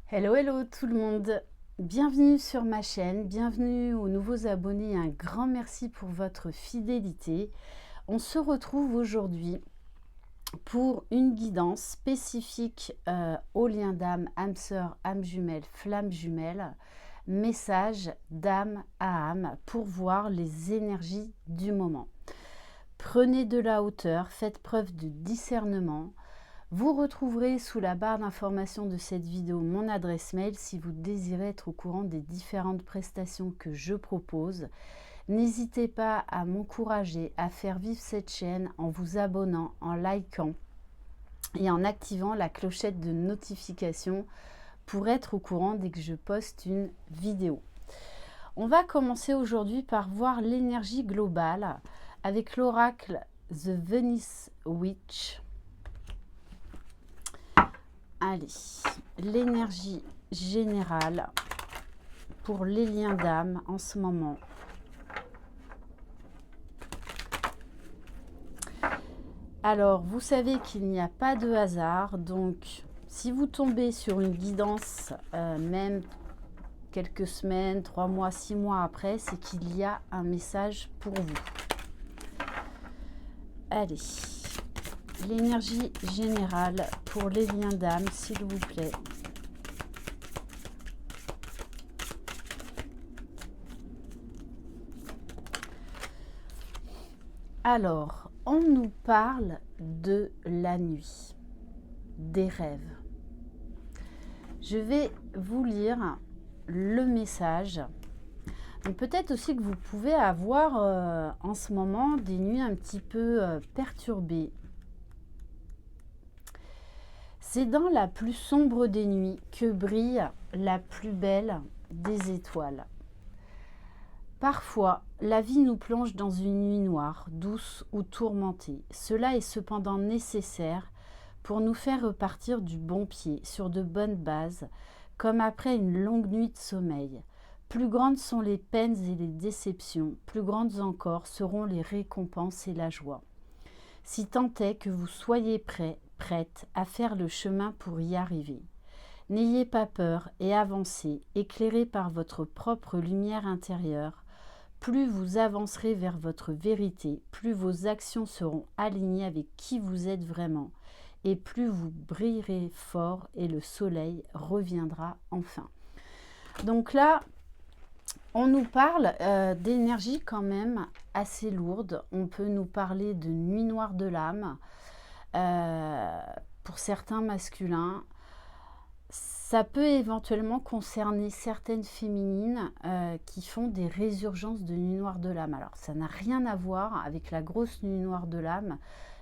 Hello, hello tout le monde. Bienvenue sur ma chaîne, bienvenue aux nouveaux abonnés. Un grand merci pour votre fidélité. On se retrouve aujourd'hui pour une guidance spécifique au lien d'âme, âme sœur, âme jumelle, flamme jumelle, message d'âme à âme pour voir les énergies du moment. Prenez de la hauteur, faites preuve de discernement. Vous retrouverez sous la barre d'information de cette vidéo mon adresse mail si vous désirez être au courant des différentes prestations que je propose. N'hésitez pas à m'encourager à faire vivre cette chaîne en vous abonnant, en likant et en activant la clochette de notification pour être au courant dès que je poste une vidéo. On va commencer aujourd'hui par voir l'énergie globale avec l'oracle The Venice Witch. Allez, l'énergie générale pour les liens d'âme en ce moment. Alors, vous savez qu'il n'y a pas de hasard, donc si vous tombez sur une guidance, même quelques semaines, 3 mois, 6 mois après, c'est qu'il y a un message pour vous. Allez, l'énergie générale pour les liens d'âme, s'il vous plaît. Alors, on nous parle de la nuit, des rêves. Je vais vous lire le message. Peut-être aussi que vous pouvez avoir en ce moment des nuits un petit peu perturbées. C'est dans la plus sombre des nuits que brille la plus belle des étoiles. Parfois, la vie nous plonge dans une nuit noire, douce ou tourmentée. Cela est cependant nécessaire pour nous faire repartir du bon pied, sur de bonnes bases, comme après une longue nuit de sommeil. Plus grandes sont les peines et les déceptions, plus grandes encore seront les récompenses et la joie. Si tant est que vous soyez prête à faire le chemin pour y arriver. N'ayez pas peur et avancez, éclairés par votre propre lumière intérieure. Plus vous avancerez vers votre vérité, plus vos actions seront alignées avec qui vous êtes vraiment, et plus vous brillerez fort et le soleil reviendra enfin. Donc là, on nous parle d'énergie quand même assez lourde. On peut nous parler de nuit noire de l'âme pour certains masculins. Ça peut éventuellement concerner certaines féminines qui font des résurgences de nuit noire de l'âme. Alors, ça n'a rien à voir avec la grosse nuit noire de l'âme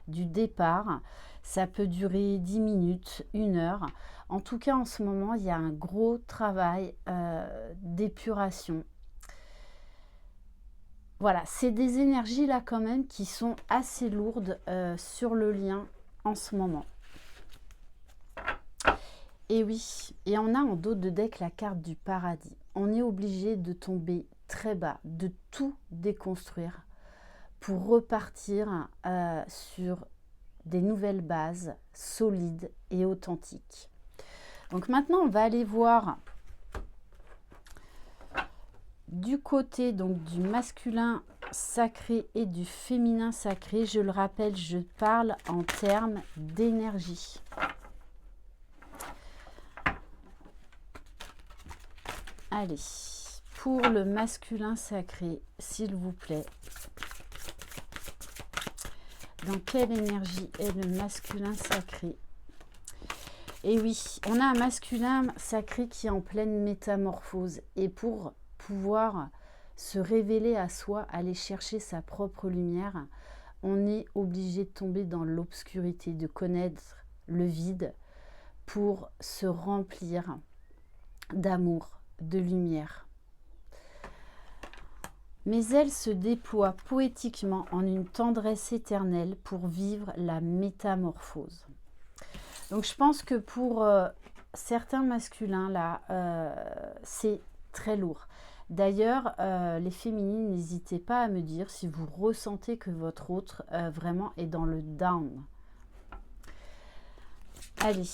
du départ. Ça peut durer 10 minutes, 1 heure. En tout cas, en ce moment, il y a un gros travail d'épuration. Voilà, c'est des énergies là quand même qui sont assez lourdes sur le lien en ce moment. Et oui, et on a en dos de deck la carte du paradis. On est obligé de tomber très bas, de tout déconstruire pour repartir sur des nouvelles bases solides et authentiques. Donc maintenant, on va aller voir du côté donc du masculin sacré et du féminin sacré. Je le rappelle, je parle en termes d'énergie. Allez, pour le masculin sacré, s'il vous plaît. Dans quelle énergie est le masculin sacré? Et oui, on a un masculin sacré qui est en pleine métamorphose. Et pour pouvoir se révéler à soi, aller chercher sa propre lumière, on est obligé de tomber dans l'obscurité, de connaître le vide pour se remplir d'amour, de lumière. Mais elle se déploie poétiquement en une tendresse éternelle pour vivre la métamorphose. Donc je pense que pour certains masculins là, c'est très lourd. D'ailleurs, les féminines, n'hésitez pas à me dire si vous ressentez que votre autre vraiment est dans le down. Allez.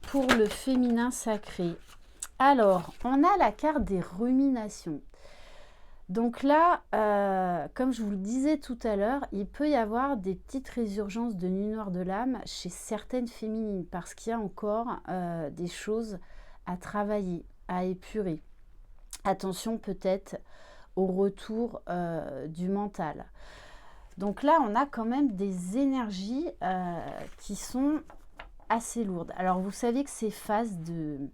pour le féminin sacré. Alors, on a la carte des ruminations. Donc là, comme je vous le disais tout à l'heure, il peut y avoir des petites résurgences de nuit noire de l'âme chez certaines féminines parce qu'il y a encore des choses à travailler, à épurer. Attention peut-être au retour du mental. Donc là, on a quand même des énergies qui sont assez lourdes. Alors, vous savez que ces phases de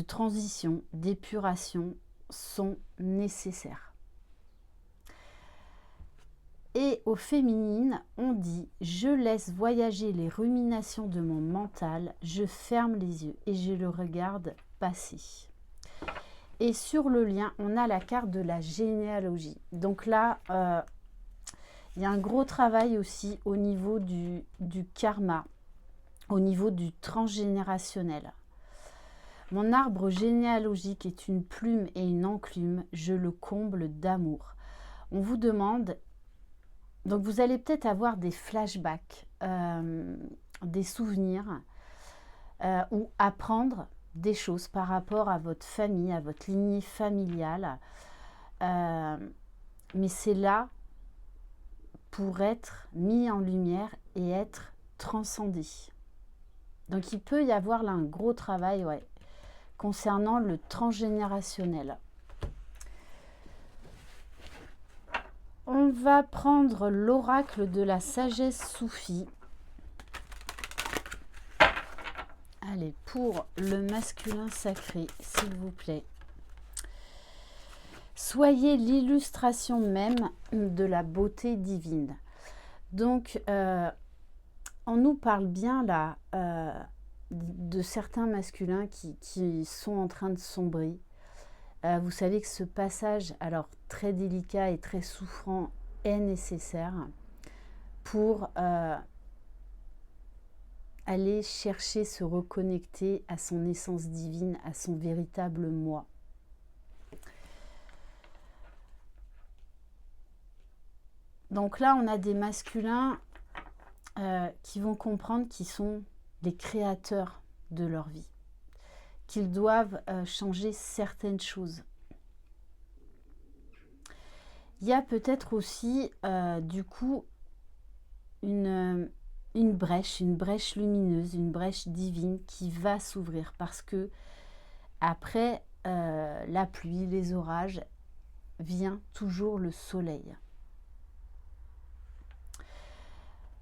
transition, d'épuration sont nécessaires. Et au féminine, on dit « Je laisse voyager les ruminations de mon mental, je ferme les yeux et je le regarde passer. » Et sur le lien, on a la carte de la généalogie. Donc là, il y a un gros travail aussi au niveau du karma, au niveau du transgénérationnel. Mon arbre généalogique est une plume et une enclume, je le comble d'amour. On vous demande, donc vous allez peut-être avoir des flashbacks, des souvenirs, ou apprendre des choses par rapport à votre famille, à votre lignée familiale. Mais c'est là pour être mis en lumière et être transcendé. Donc il peut y avoir là un gros travail, ouais, concernant le transgénérationnel. On va prendre l'oracle de la sagesse soufie. Allez, pour le masculin sacré, s'il vous plaît. Soyez l'illustration même de la beauté divine. Donc, on nous parle bien là de certains masculins qui sont en train de sombrer. Vous savez que ce passage, alors très délicat et très souffrant, est nécessaire pour aller chercher, se reconnecter à son essence divine, à son véritable moi. Donc là, on a des masculins qui vont comprendre qu'ils sont les créateurs de leur vie, qu'ils doivent changer certaines choses. Il y a peut-être aussi, du coup, une brèche lumineuse, une brèche divine qui va s'ouvrir parce que après la pluie, les orages, vient toujours le soleil.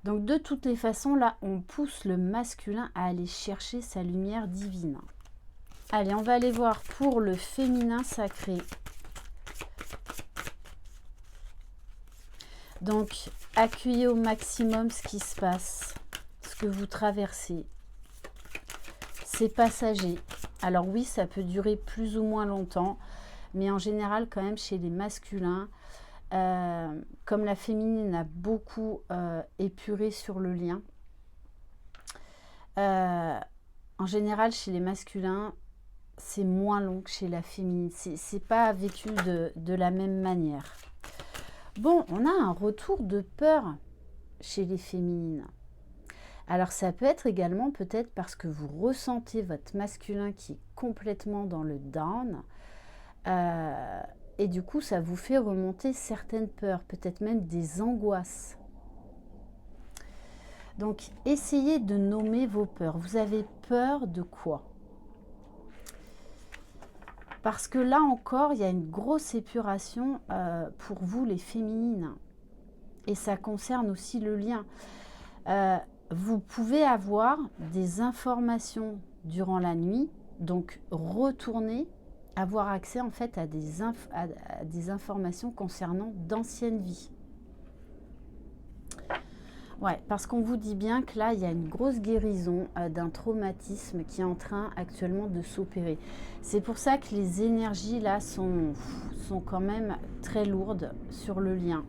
Donc de toutes les façons, là, on pousse le masculin à aller chercher sa lumière divine. Allez, on va aller voir pour le féminin sacré. Donc, accueillez au maximum ce qui se passe, ce que vous traversez. C'est passager. Alors oui, ça peut durer plus ou moins longtemps, mais en général, quand même, chez les masculins, comme la féminine a beaucoup épuré sur le lien, en général, chez les masculins, c'est moins long que chez la féminine. C'est pas vécu de la même manière. Bon, on a un retour de peur chez les féminines. Alors ça peut être également peut-être parce que vous ressentez votre masculin qui est complètement dans le down. Et du coup, ça vous fait remonter certaines peurs, peut-être même des angoisses. Donc, essayez de nommer vos peurs. Vous avez peur de quoi? Parce que là encore, il y a une grosse épuration pour vous, les féminines. Et ça concerne aussi le lien. Vous pouvez avoir des informations durant la nuit, donc retourner, avoir accès en fait à des informations concernant d'anciennes vies. Ouais, parce qu'on vous dit bien que là, il y a une grosse guérison d'un traumatisme qui est en train actuellement de s'opérer. C'est pour ça que les énergies là sont quand même très lourdes sur le lien.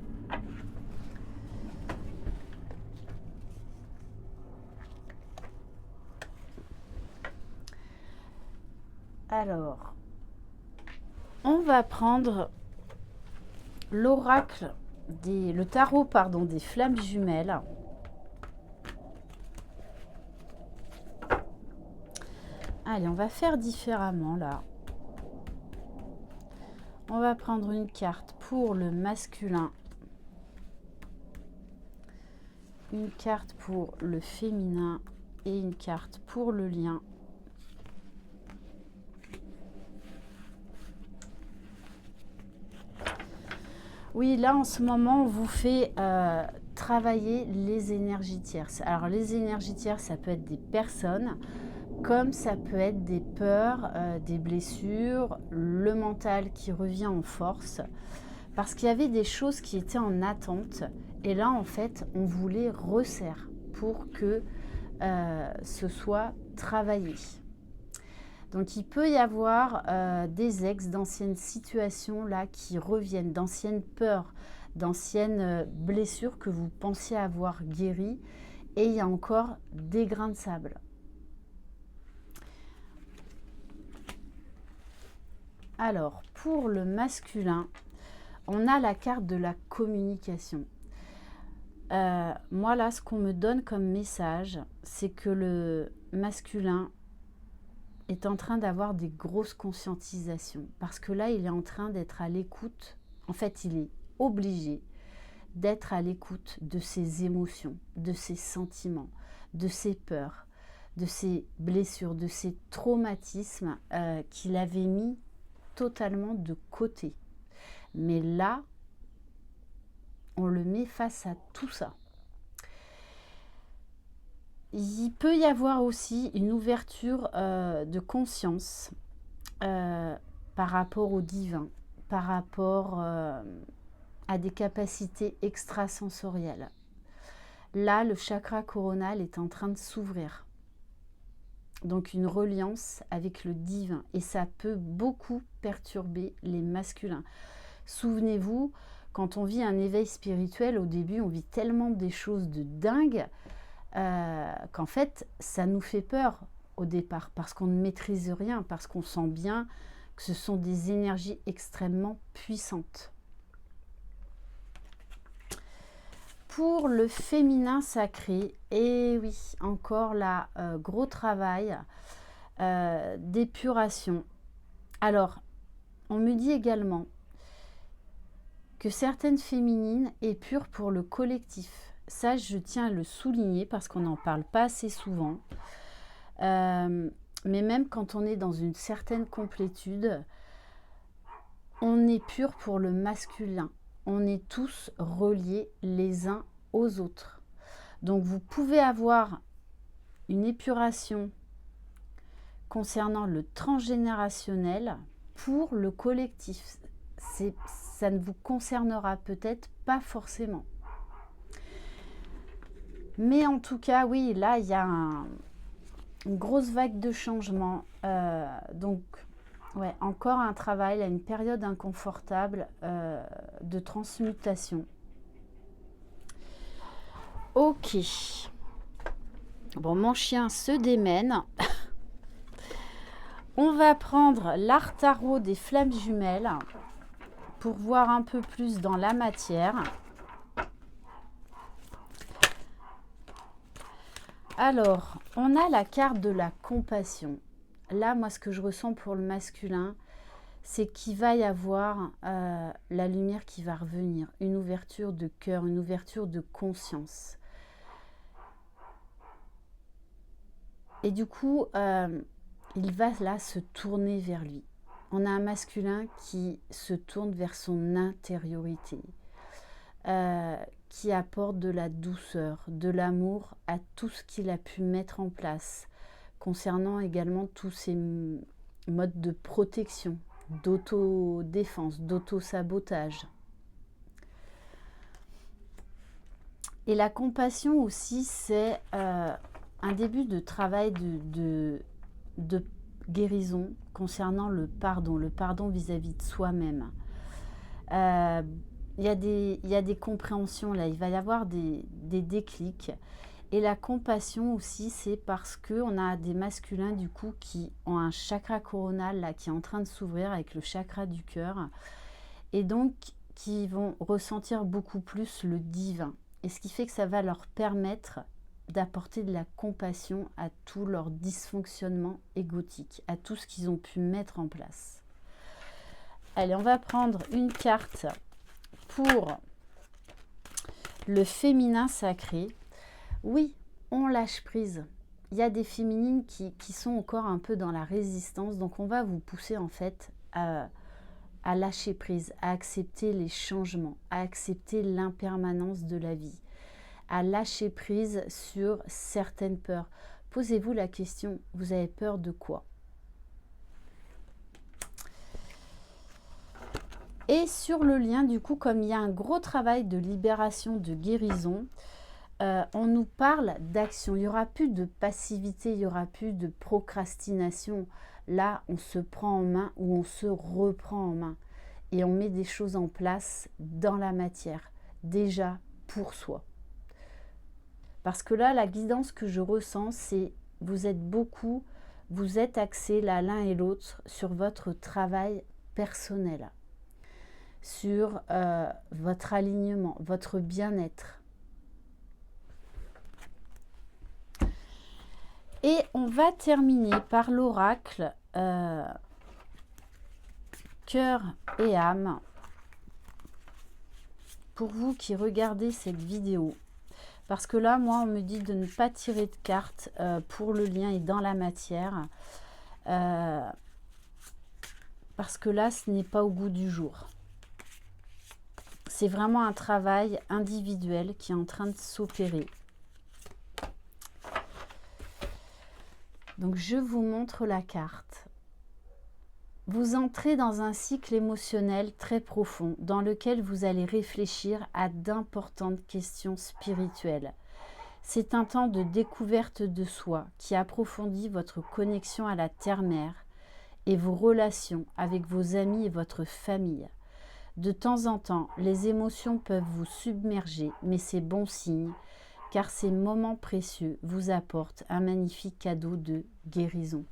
Alors, on va prendre l'oracle, le tarot, pardon, des flammes jumelles. Allez, on va faire différemment là. On va prendre une carte pour le masculin, une carte pour le féminin et une carte pour le lien. Oui, là en ce moment, on vous fait travailler les énergies tierces. Alors les énergies tierces, ça peut être des personnes, comme ça peut être des peurs, des blessures, le mental qui revient en force. Parce qu'il y avait des choses qui étaient en attente. Et là, en fait, on vous les resserre pour que ce soit travaillé. Donc il peut y avoir des ex d'anciennes situations là qui reviennent, d'anciennes peurs, d'anciennes blessures que vous pensiez avoir guéries, et il y a encore des grains de sable. Alors pour le masculin, on a la carte de la communication. Moi là, ce qu'on me donne comme message, c'est que le masculin est en train d'avoir des grosses conscientisations, parce que là il est en train d'être à l'écoute. En fait, il est obligé d'être à l'écoute de ses émotions, de ses sentiments, de ses peurs, de ses blessures, de ses traumatismes qu'il avait mis totalement de côté. Mais là, on le met face à tout ça. Il peut y avoir aussi une ouverture de conscience par rapport au divin, par rapport à des capacités extrasensorielles. Là, le chakra coronal est en train de s'ouvrir. Donc une reliance avec le divin. Et ça peut beaucoup perturber les masculins. Souvenez-vous, quand on vit un éveil spirituel, au début, on vit tellement des choses de dingue qu'en fait, ça nous fait peur au départ, parce qu'on ne maîtrise rien, parce qu'on sent bien que ce sont des énergies extrêmement puissantes. Pour le féminin sacré, et oui, encore là, gros travail d'épuration. Alors, on me dit également que certaines féminines épurent pour le collectif. Ça, je tiens à le souligner parce qu'on n'en parle pas assez souvent. Mais même quand on est dans une certaine complétude, on épure pour le masculin. On est tous reliés les uns aux autres. Donc vous pouvez avoir une épuration concernant le transgénérationnel pour le collectif. Ça ne vous concernera peut-être pas forcément. Mais en tout cas, oui, là, il y a une grosse vague de changement. Donc, ouais, encore un travail, une période inconfortable de transmutation. Ok. Bon, mon chien se démène. On va prendre l'art tarot des flammes jumelles pour voir un peu plus dans la matière. Alors, on a la carte de la compassion. Là, moi, ce que je ressens pour le masculin, c'est qu'il va y avoir la lumière qui va revenir, une ouverture de cœur, une ouverture de conscience. Et du coup, il va là se tourner vers lui. On a un masculin qui se tourne vers son intériorité, qui apporte de la douceur, de l'amour à tout ce qu'il a pu mettre en place, concernant également tous ces modes de protection, d'autodéfense, d'autosabotage. Et la compassion aussi, c'est un début de travail de guérison concernant le pardon vis-à-vis de soi-même. Il y a des compréhensions là, il va y avoir des déclics. Et la compassion aussi, c'est parce qu'on a des masculins du coup qui ont un chakra coronal là, qui est en train de s'ouvrir avec le chakra du cœur. Et donc, qui vont ressentir beaucoup plus le divin. Et ce qui fait que ça va leur permettre d'apporter de la compassion à tout leur dysfonctionnement égotique, à tout ce qu'ils ont pu mettre en place. Allez, on va prendre une carte pour le féminin sacré. Oui, on lâche prise. Il y a des féminines qui sont encore un peu dans la résistance, donc on va vous pousser en fait à lâcher prise, à accepter les changements, à accepter l'impermanence de la vie, à lâcher prise sur certaines peurs. Posez-vous la question, vous avez peur de quoi? Et sur le lien, du coup, comme il y a un gros travail de libération, de guérison, on nous parle d'action. Il n'y aura plus de passivité, il n'y aura plus de procrastination. Là, on se prend en main ou on se reprend en main. Et on met des choses en place dans la matière, déjà pour soi. Parce que là, la guidance que je ressens, c'est vous êtes axés là l'un et l'autre sur votre travail personnel, sur votre alignement, votre bien-être. Et on va terminer par l'oracle cœur et âme. Pour vous qui regardez cette vidéo, parce que là, moi, on me dit de ne pas tirer de cartes pour le lien et dans la matière, parce que là, ce n'est pas au goût du jour. C'est vraiment un travail individuel qui est en train de s'opérer. Donc, je vous montre la carte. Vous entrez dans un cycle émotionnel très profond dans lequel vous allez réfléchir à d'importantes questions spirituelles. C'est un temps de découverte de soi qui approfondit votre connexion à la terre-mère et vos relations avec vos amis et votre famille. De temps en temps, les émotions peuvent vous submerger, mais c'est bon signe car ces moments précieux vous apportent un magnifique cadeau de guérison.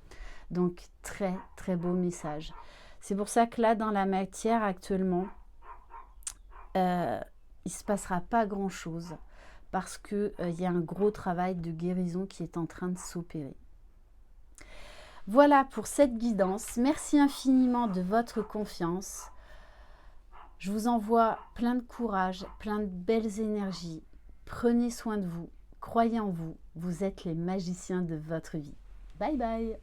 Donc, très, très beau message. C'est pour ça que là, dans la matière actuellement, il ne se passera pas grand-chose parce qu'il y a un gros travail de guérison qui est en train de s'opérer. Voilà pour cette guidance. Merci infiniment de votre confiance. Je vous envoie plein de courage, plein de belles énergies. Prenez soin de vous, croyez en vous. Vous êtes les magiciens de votre vie. Bye bye!